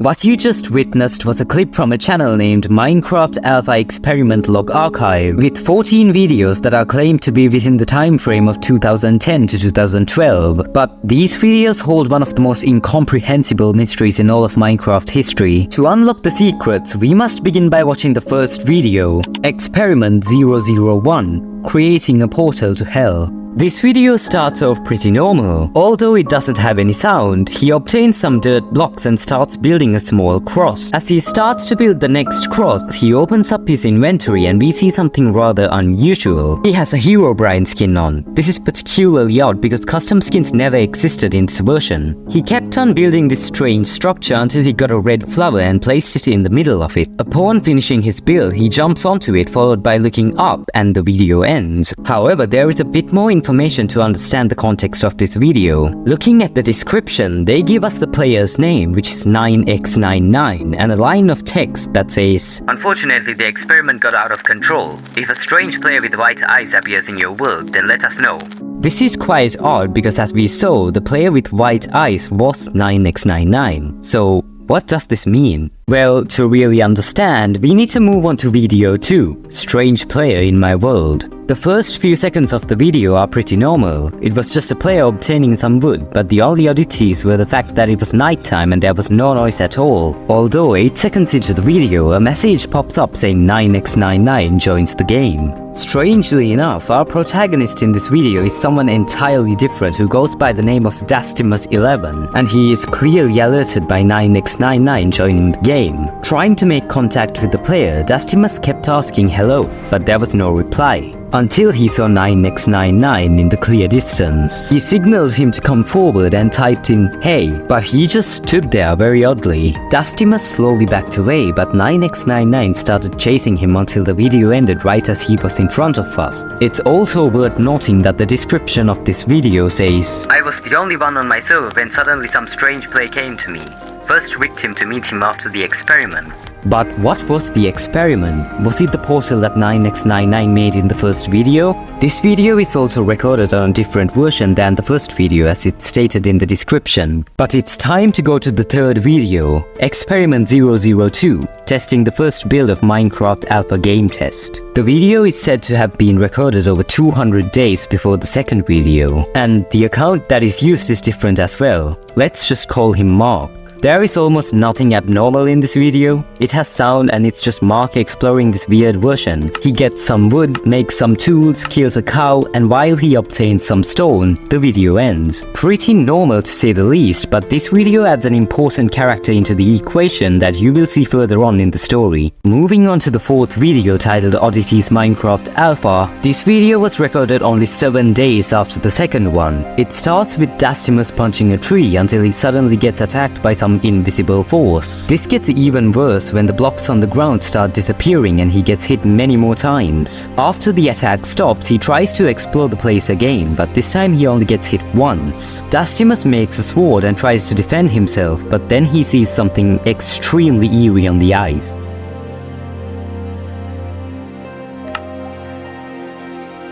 What you just witnessed was a clip from a channel named Minecraft Alpha Experiment Log Archive with 14 videos that are claimed to be within the time frame of 2010 to 2012. But these videos hold one of the most incomprehensible mysteries in all of Minecraft history. To unlock the secrets, we must begin by watching the first video, Experiment 001, Creating a Portal to Hell. This video starts off pretty normal. Although it doesn't have any sound, he obtains some dirt blocks and starts building a small cross. As he starts to build the next cross, he opens up his inventory and we see something rather unusual. He has a Herobrine skin on. This is particularly odd because custom skins never existed in this version. He kept on building this strange structure until he got a red flower and placed it in the middle of it. Upon finishing his build, he jumps onto it followed by looking up and the video ends. However, there is a bit more information to understand the context of this video. Looking at the description, they give us the player's name, which is 9x99, and a line of text that says, "Unfortunately, the experiment got out of control. If a strange player with white eyes appears in your world, then let us know." This is quite odd because as we saw, the player with white eyes was 9x99. So what does this mean? Well, to really understand, we need to move on to video 2, Strange Player in My World. The first few seconds of the video are pretty normal. It was just a player obtaining some wood, but the only oddities were the fact that it was nighttime and there was no noise at all. Although 8 seconds into the video, a message pops up saying 9x99 joins the game. Strangely enough, our protagonist in this video is someone entirely different who goes by the name of Dastimus11, and he is clearly alerted by 9x99 joining the game. Trying to make contact with the player, Dastimus kept asking hello, but there was no reply. Until he saw 9x99 in the clear distance. He signaled him to come forward and typed in "Hey," but he just stood there very oddly. Dastimus slowly backed away, but 9x99 started chasing him until the video ended right as he was in front of us. It's also worth noting that the description of this video says, "I was the only one on my server when suddenly some strange player came to me. First victim to meet him after the experiment." But what was the experiment? Was it the portal that 9x99 made in the first video? This video is also recorded on a different version than the first video as it's stated in the description. But it's time to go to the third video, Experiment 002, testing the first build of Minecraft Alpha Game Test. The video is said to have been recorded over 200 days before the second video. And the account that is used is different as well. Let's just call him Mark. There is almost nothing abnormal in this video. It has sound and it's just Mark exploring this weird version. He gets some wood, makes some tools, kills a cow, and while he obtains some stone, the video ends. Pretty normal to say the least, but this video adds an important character into the equation that you will see further on in the story. Moving on to the fourth video titled Oddities Minecraft Alpha, this video was recorded only 7 days after the second one. It starts with Dastimus punching a tree until he suddenly gets attacked by some invisible force. This gets even worse when the blocks on the ground start disappearing and he gets hit many more times. After the attack stops, he tries to explore the place again, but this time he only gets hit once. Dastimus makes a sword and tries to defend himself, but then he sees something extremely eerie on the ice.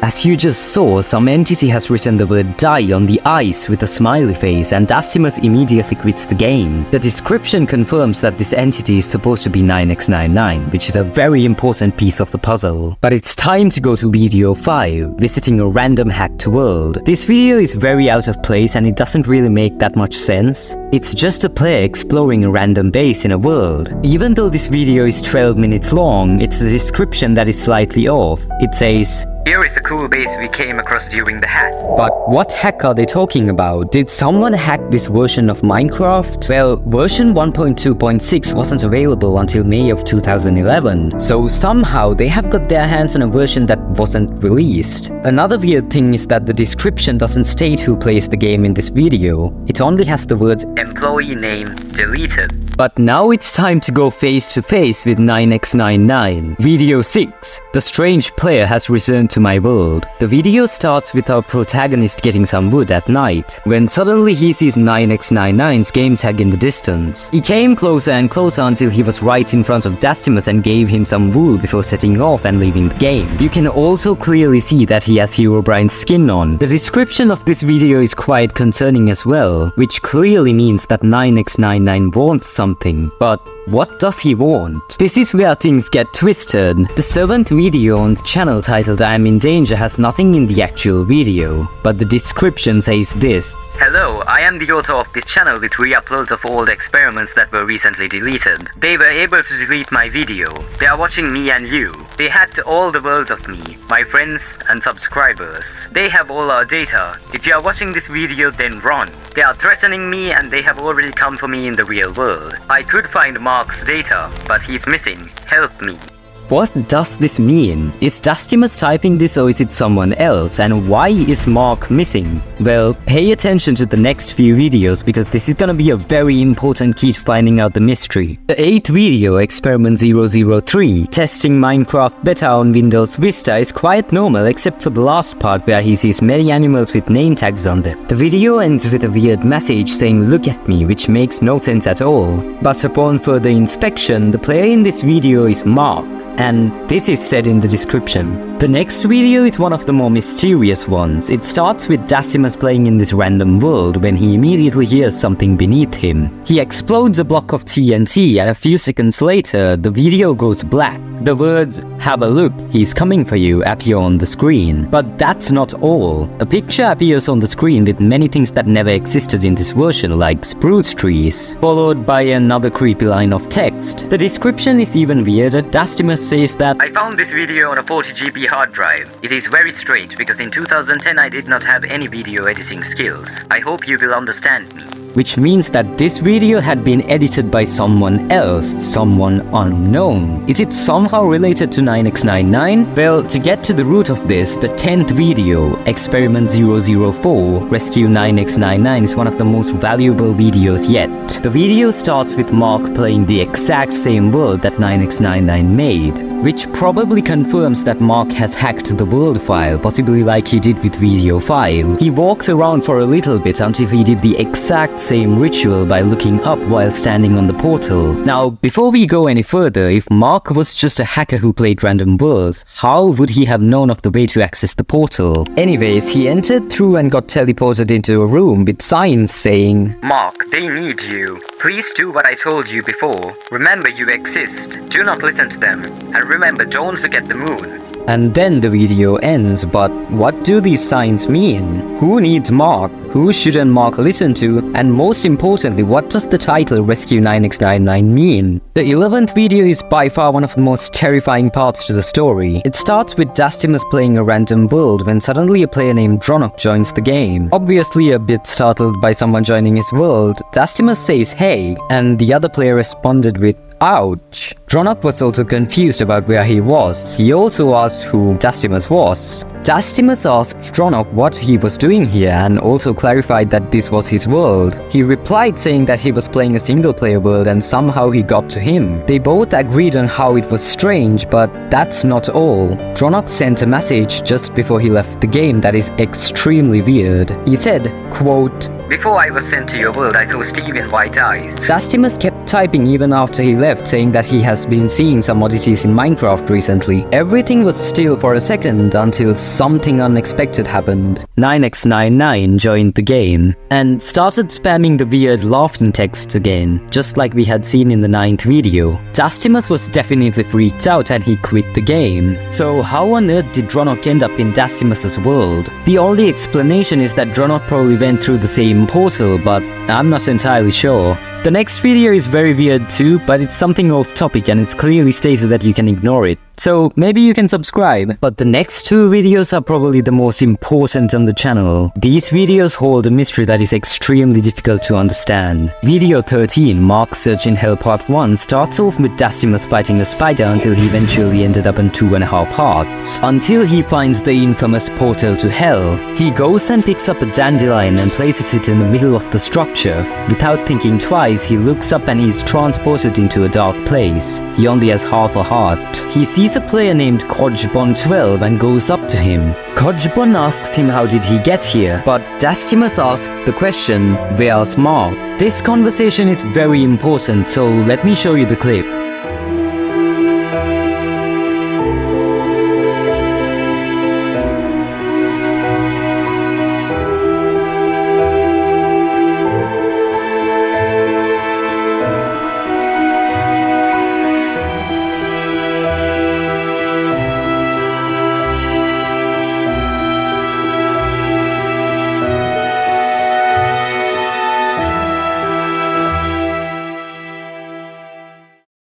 As you just saw, some entity has written the word "die" on the ice with a smiley face, and Dastimus immediately quits the game. The description confirms that this entity is supposed to be 9x99, which is a very important piece of the puzzle. But it's time to go to video 5, visiting a random hacked world. This video is very out of place and it doesn't really make that much sense. It's just a player exploring a random base in a world. Even though this video is 12 minutes long, it's the description that is slightly off. It says, "Here is a cool base we came across during the hack." But what hack are they talking about? Did someone hack this version of Minecraft? Well, version 1.2.6 wasn't available until May of 2011, so somehow they have got their hands on a version that wasn't released. Another weird thing is that the description doesn't state who plays the game in this video. It only has the words "employee name deleted." But now it's time to go face to face with 9x99. Video 6. The strange player has returned to my world. The video starts with our protagonist getting some wood at night, when suddenly he sees 9x99's game tag in the distance. He came closer and closer until he was right in front of Dastimus and gave him some wool before setting off and leaving the game. You can also clearly see that he has Herobrine's skin on. The description of this video is quite concerning as well, which clearly means that 9x99 wants something. But what does he want? This is where things get twisted. The 7th video on the channel titled I am in danger has nothing in the actual video, but the description says this. Hello, I am the author of this channel with re-uploads of old experiments that were recently deleted. They were able to delete my video. They are watching me and you. They hacked all the worlds of me, my friends and subscribers. They have all our data. If you are watching this video, then run. They are threatening me and they have already come for me in the real world. I could find Mark's data, but he's missing. Help me. What does this mean? Is Dastimus typing this or is it someone else? And why is Mark missing? Well, pay attention to the next few videos because this is gonna be a very important key to finding out the mystery. The 8th video, Experiment 003, testing Minecraft beta on Windows Vista, is quite normal except for the last part where he sees many animals with name tags on them. The video ends with a weird message saying look at me, which makes no sense at all. But upon further inspection, the player in this video is Mark. And this is said in the description. The next video is one of the more mysterious ones. It starts with Dastimus playing in this random world when he immediately hears something beneath him. He explodes a block of TNT and a few seconds later, the video goes black. The words, "Have a look, he's coming for you," appear on the screen. But that's not all. A picture appears on the screen with many things that never existed in this version, like spruce trees, followed by another creepy line of text. The description is even weirder. Dastimus says that, I found this video on a 40 GB hard drive. It is very strange because in 2010 I did not have any video editing skills. I hope you will understand me. Which means that this video had been edited by someone else, someone unknown. Is it somehow related to 9x99? Well, to get to the root of this, the 10th video, Experiment 004, Rescue 9x99, is one of the most valuable videos yet. The video starts with Mark playing the exact same world that 9x99 made, which probably confirms that Mark has hacked the world file, possibly like he did with video file. He walks around for a little bit until he did the exact same ritual by looking up while standing on the portal. Now, before we go any further, if Mark was just a hacker who played random worlds, how would he have known of the way to access the portal? Anyways, he entered through and got teleported into a room with signs saying, Mark, they need you. Please do what I told you before. Remember you exist. Do not listen to them. And remember, don't forget the moon. And then the video ends, but what do these signs mean? Who needs Mark? Who shouldn't Mark listen to? And most importantly, what does the title Rescue 9x99 mean? The 11th video is by far one of the most terrifying parts to the story. It starts with Dastimus playing a random world when suddenly a player named Dronok joins the game. Obviously a bit startled by someone joining his world, Dastimus says hey, and the other player responded with ouch. Dronok was also confused about where he was. He also asked who Dastimus was. Dastimus asked Dronok what he was doing here and also clarified that this was his world. He replied saying that he was playing a single-player world and somehow he got to him. They both agreed on how it was strange, but that's not all. Dronok sent a message just before he left the game that is extremely weird. He said, quote, before I was sent to your world, I saw Steven White Eyes. Dastimus kept typing even after he left, saying that he has been seeing some oddities in Minecraft recently. Everything was still for a second until something unexpected happened. 9x99 joined the game and started spamming the weird laughing texts again, just like we had seen in the 9th video. Dastimus was definitely freaked out and he quit the game. So how on earth did Dronok end up in Dastimus's world? The only explanation is that Dronok probably went through the same portal, but I'm not entirely sure. The next video is very weird too, but it's something off topic and it's clearly stated that you can ignore it. So maybe you can subscribe. But the next two videos are probably the most important on the channel. These videos hold a mystery that is extremely difficult to understand. Video 13, Mark's Search in Hell Part 1, starts off with Dastimus fighting a spider until he eventually ended up in 2.5 hearts. Until he finds the infamous portal to hell. He goes and picks up a dandelion and places it in the middle of the structure. Without thinking twice, he looks up and he's transported into a dark place. He only has half a heart. He sees sees a player named Codgebon12 and goes up to him. Codgebon asks him how did he get here, but Dastimus asks the question, where's Mark? This conversation is very important, so let me show you the clip.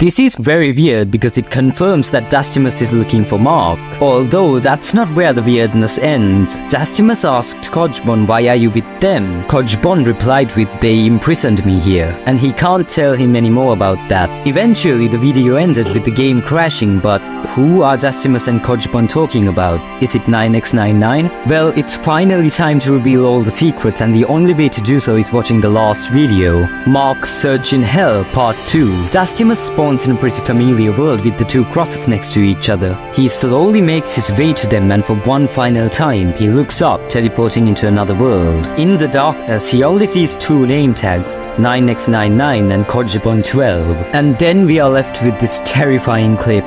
This is very weird because it confirms that Dastimus is looking for Mark, although that's not where the weirdness ends. Dastimus asked Codgebon, why are you with them? Codgebon replied with, they imprisoned me here, and he can't tell him any more about that. Eventually the video ended with the game crashing, but who are Dastimus and Codgebon talking about? Is it 9x99? Well, it's finally time to reveal all the secrets, and the only way to do so is watching the last video. Mark's Search in Hell Part 2. Dastimus spawns in a pretty familiar world with the two crosses next to each other. He slowly makes his way to them, and for one final time, he looks up, teleporting into another world. In the darkness, he only sees two name tags, 9x99 and Codgebon12. And then we are left with this terrifying clip.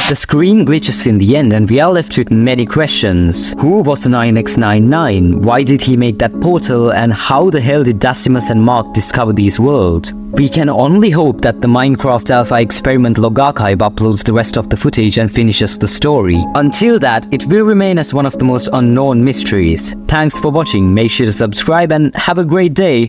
The screen glitches in the end and we are left with many questions. Who was the 9x99? Why did he make that portal? And how the hell did Dastimus and Mark discover these worlds? We can only hope that the Minecraft Alpha Experiment Log Archive uploads the rest of the footage and finishes the story. Until that, it will remain as one of the most unknown mysteries. Thanks for watching, make sure to subscribe and have a great day!